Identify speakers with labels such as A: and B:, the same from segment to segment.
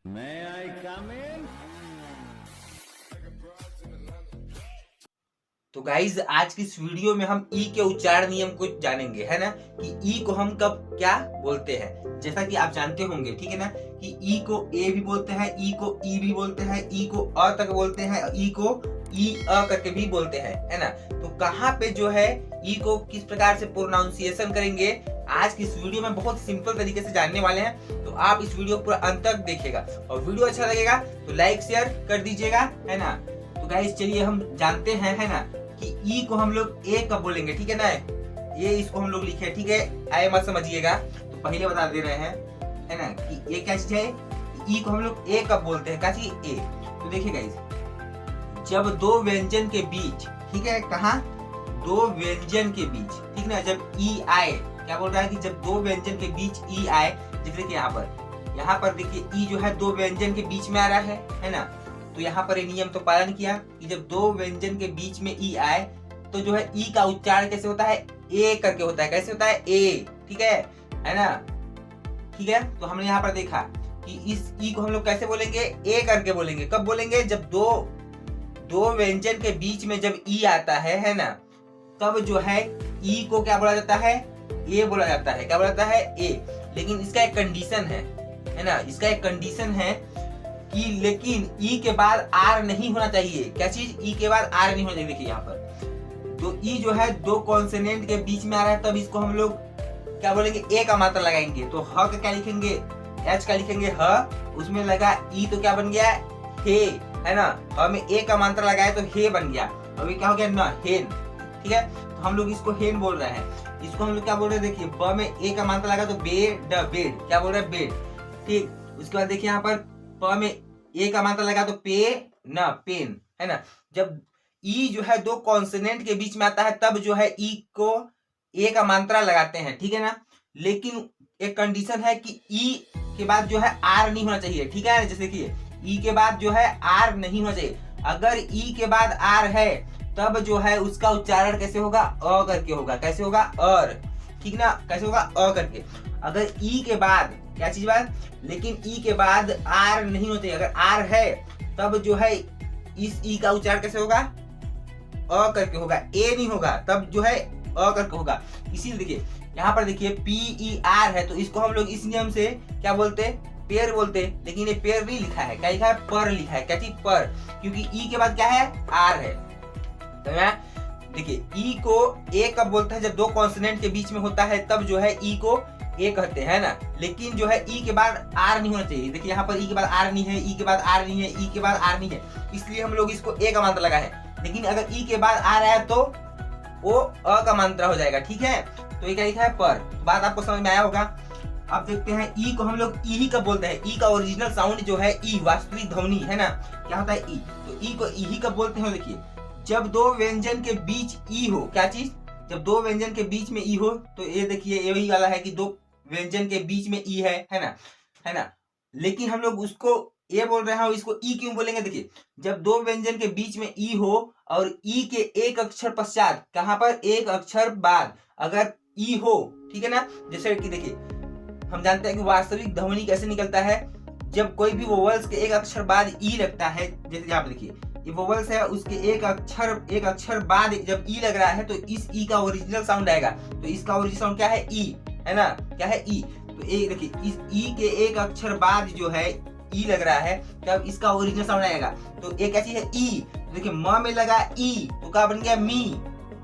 A: May I come in?
B: तो guys आज की इस वीडियो में हम ई के उच्चारण नियम को जानेंगे, है ना, कि ई को हम कब क्या बोलते हैं। जैसा कि आप जानते होंगे, ठीक है ना, कि ई को ए भी बोलते हैं, ई को ई भी बोलते हैं, ई को अ तक बोलते हैं, ई को ई अ करके भी बोलते हैं, है ना। तो कहाँ पे जो है ई को किस प्रकार से प्रोनाउंसिएशन करेंगे, आज की इस वीडियो में बहुत सिंपल तरीके से जानने वाले हैं। तो आप इस वीडियो पूरा अंत तक देखिएगा और वीडियो अच्छा लगेगा तो लाइक शेयर कर दीजिएगा, है ना। तो गाइज चलिए हम जानते हैं, है ना, कि ई को हम लोग ए कब बोलेंगे, ठीक है ना। ये इसको हम लोग लिखे, ठीक है, आए मत समझिएगा। तो पहले बता दे रहे हैं, है ना, कि ये क्या चीज है। ई को हम लोग ए कब बोलते हैं, क्या चीज ए। तो देखिए गाइस, जब दो व्यंजन के बीच, ठीक है, कहाँ, दो व्यंजन के बीच, ठीक ना, जब ई आए, क्या बोल रहा है कि जब दो व्यंजन के बीच ई आए, जैसे कि यहाँ पर देखिए ई जो है दो व्यंजन के बीच में आ रहा है ना। तो यहाँ पर ये नियम तो पालन किया कि जब दो व्यंजन के बीच में ई आए तो जो है ई का उच्चारण कैसे होता है, ए करके होता है। कैसे होता है, ए, ठीक है ना। ठीक है, तो हमने यहाँ पर देखा कि इस ई को हम लोग कैसे बोलेंगे, ए करके बोलेंगे। कब बोलेंगे, जब दो व्यंजन के बीच में जब ई आता है ना, तब जो है ई को क्या बोला जाता है, ए बोला जाता है। क्या बोला जाता है, ए। लेकिन इसका एक कंडीशन है ना, इसका एक कंडीशन है कि लेकिन ई के बाद आर नहीं होना चाहिए। क्या चीज, ई के बाद आर नहीं होना चाहिए। देखिए यहाँ पर तो ई जो है दो कॉन्सोनेंट के बीच में आ रहा है, तब इसको हम लोग क्या बोलेंगे, ए का मात्रा लगाएंगे। तो ह का क्या लिखेंगे, एच का लिखेंगे ह, उसमें लगा ई तो क्या बन गया, हे, है ना। ह में ए का मात्रा लगाए तो हे बन गया। अभी क्या हो गया ना, हेन, ठीक है। तो हम लोग इसको हेन बोल रहे हैं। इसको हम लोग क्या बोल रहे हैं, देखिए ब में ए का मात्रा लगा तो बेड, बेड, क्या बोल रहे हैं, बेड, ठीक। उसके बाद देखिए यहाँ पर प में ए का मात्रा लगा तो पे ना, पेन, है ना। जब ई जो है दो कॉन्सोनेंट के बीच में आता है तब जो है ई को ए का मात्रा लगाते हैं, ठीक है ना। लेकिन एक कंडीशन है कि ई के बाद जो है आर नहीं होना चाहिए, ठीक है। जैसे कि ई के बाद जो है आर नहीं होना चाहिए। अगर ई के बाद आर है तब जो है उसका उच्चारण कैसे होगा, अ करके होगा। कैसे होगा, अर, ठीक ना, कैसे होगा, अ करके। अगर ई के बाद क्या चीज बात, लेकिन ई के बाद आर नहीं होते। अगर आर है तब जो है इस ई का उच्चारण कैसे होगा, अ करके होगा, ए नहीं होगा। तब जो है अ करके होगा। इसीलिए देखिए यहाँ पर देखिए पी ई आर है, तो इसको हम लोग इस नियम से क्या बोलते, पेयर बोलते। लेकिन ये पेयर नहीं लिखा है, क्या लिखा है, पर लिखा है। क्या चीज, पर, क्योंकि ई के बाद क्या है, आर है। तो देखिए ई को ए कब बोलते हैं, जब दो कॉन्सोनेंट के बीच में होता है तब जो है ई को ए कहते हैं ना। लेकिन जो है ई के बाद आर नहीं होना चाहिए। देखिए यहाँ पर ई के बाद आर नहीं है, ई के बाद आर नहीं है, ई के बाद आर नहीं है, इसलिए हम लोग इसको ए का मात्रा लगा है। लेकिन अगर ई के बाद आर आया तो वो अ का मात्रा हो जाएगा, ठीक है। तो ये क्या लिखा है, पर। बात आपको समझ में आया होगा। अब देखते हैं ई को हम लोग ई ही कब बोलते हैं। ई का ओरिजिनल साउंड जो है ई, वास्तविक ध्वनि, है ना, क्या होता है, ई। तो ई को ई ही कब बोलते हैं, देखिए जब दो व्यंजन के बीच ई हो। क्या चीज, जब दो व्यंजन के बीच में ई हो। तो ये देखिए यही वाला है कि दो व्यंजन के बीच में ई है ना, है ना। लेकिन हम लोग उसको ए बोल रहे हैं और इसको ई क्यों बोलेंगे, देखिए जब दो व्यंजन के बीच में ई हो और ई के एक अक्षर पश्चात, कहां पर, एक अक्षर बाद अगर ई हो, ठीक है ना। जैसे कि देखिए हम जानते हैं कि वास्तविक ध्वनि कैसे निकलता है, जब कोई भी वोवल्स के एक अक्षर बाद ई लगता है। जैसे यहाँ पे देखिए ये वोवल्स है, उसके एक अक्षर बाद जब ई लग रहा है तो इस ई का ओरिजिनल साउंड आएगा। तो इसका ओरिजिनल साउंड क्या है, ई, है ना, क्या है, ई। तो एक देखिए इस ई के एक अक्षर बाद जो है ई लग रहा है तब इसका ओरिजिनल साउंड आएगा। तो एक ऐसी है ई। तो देखिए म में लगा ई तो क्या बन गया, मी।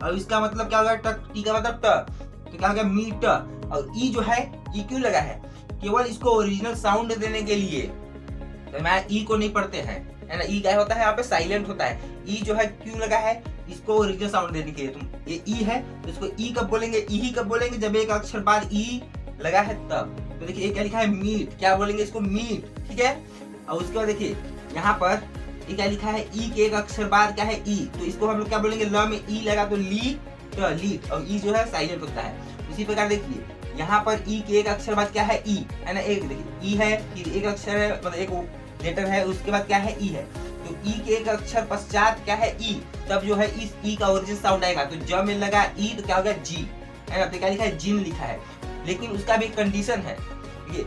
B: और इसका मतलब क्या होगा, ट, टी का मतलब ट, तो क्या हो गया, मी ट। और ई जो है, ई क्यों लगा है, केवल इसको ओरिजिनल साउंड देने के लिए। तो मैं ई को नहीं पढ़ते हैं, है ना। ई क्या होता है, यहाँ पे साइलेंट होता है। ई जो है क्यों लगा है, इसको ओरिजिनल साउंड देने के लिए। तुम ये ई है तो इसको ई कब बोलेंगे, ई ही कब बोलेंगे, जब एक अक्षर बाद ई लगा है तब। तो देखिए क्या लिखा है, मीट, क्या बोलेंगे इसको, मीट, ठीक है। और उसके बाद देखिए यहाँ पर ये क्या लिखा है, ई के एक अक्षर बाद क्या है, ई। तो इसको हम लोग क्या बोलेंगे, ल में ई लगा तो ली, तो लीट। और ई जो है साइलेंट होता है। इसी प्रकार देखिए यहाँ पर ई के एक अक्षर बाद क्या है, ई, है ना। एक देखिए ई है, एक अक्षर है, मतलब एक लेटर है, उसके बाद क्या है, ई है। तो ई के एक अक्षर पश्चात क्या है, ई। तब जो है इस ई का ओरिजिन साउंड आएगा। तो ज में लगा ई तो क्या हो गया, जी, है ना। तो क्या लिखा है, जिन लिखा है। लेकिन उसका भी कंडीशन है, ये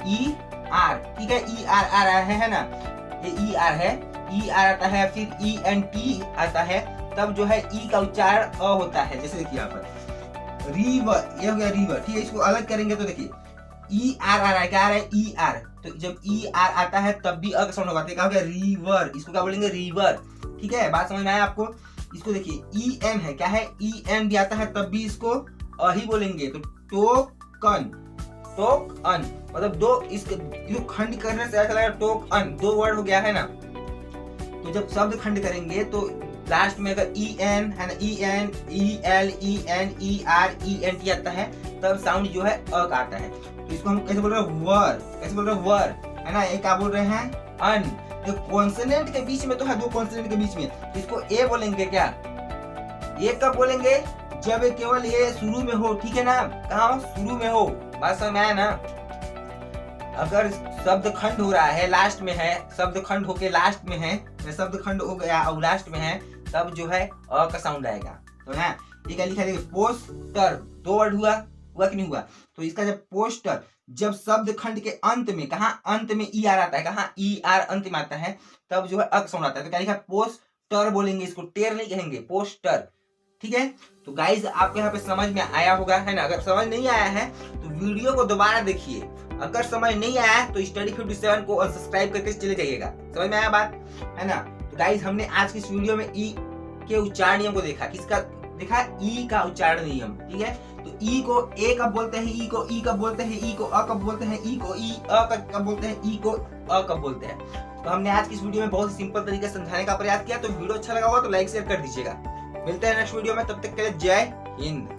B: ई आर, ठीक है, ई आर आ रहा है ना, ये ई आर है, ई आर आता है, फिर ई एन टी आता है, तब जो है ई का उच्चारण अ होता है। जैसे देखिए यहाँ पर रिवर, ये हो गया रिवर, ठीक है। इसको अलग करेंगे तो देखिए ई आर आ रहा है, क्या आ रहा है, ई आर, तो जब ई आर आता है तब भी अ का साउंड होगा, तो क्या हो गया रिवर, इसको क्या बोलेंगे रिवर, ठीक है। बात समझ में आया आपको। इसको देखिए ई एन है, क्या है, ई एन भी आता है तब भी इसको अ ही बोलेंगे, तो टोकन, टोकन, मतलब दो इसको खंड करने से ऐसा लगा टोकन, दो वर्ड हो गया है ना। तो जब शब्द खंड करेंगे तो लास्ट में अगर ई एन है ना, E N, E L, E N, E R, E N T आता है तब साउंड जो है अ का आता है। तो इसको हम कैसे बोल रहे हैं, वर, कैसे बोल रहे हैं, वर, है ना। एक क्या बोल रहे हैं, अन, तो कॉन्सोनेंट के बीच में तो है, दो कॉन्सोनेंट के बीच में, तो इसको ए बोलेंगे क्या, ये कब बोलेंगे, जब केवल ये शुरू में हो, ठीक है ना, कहाँ शुरू में हो। बात समझ में आया ना। अगर शब्द खंड हो रहा है, लास्ट में है, शब्द खंड होके लास्ट में है, शब्द खंड हो गया और लास्ट में है, तब जो है अ का साउंड आएगा। तो ना ये क्या लिखा है, पोस्टर, दो वर्ड हुआ कि नहीं हुआ। तो इसका जब पोस्टर, जब शब्द खंड के अंत में, कहाँ अंत में ई आर आता है, कहाँ ई आर अंत में आता है, तब जो है अ का साउंड आता है। तो क्या लिखा है, पोस्टर बोलेंगे, इसको टेर नहीं कहेंगे, पोस्टर, ठीक है। तो गाइज आपको यहाँ पे समझ में आया होगा, है ना। अगर समझ नहीं आया है तो वीडियो को दोबारा देखिए, अगर समझ नहीं आया है तो स्टडी 57 को अनसब्सक्राइब करके चले जाइएगा। समझ में आया बात, है ना। तो गाइज हमने आज की इस वीडियो में ई के उच्चारण नियम को देखा, किसका देखा, ई का उच्चारण नियम, ठीक है। तो ई को ए कब बोलते हैं, ई को ई कब बोलते हैं, ई को अ कब बोलते हैं, ई को ई अ कब बोलते हैं, ई को अ कब बोलते हैं। तो हमने आज की इस वीडियो में बहुत ही सिंपल तरीके से समझाने का प्रयास किया। तो वीडियो अच्छा लगा होगा तो लाइक शेयर कर दीजिएगा। मिलते हैं नेक्स्ट वीडियो में, तब तक के लिए जय हिंद।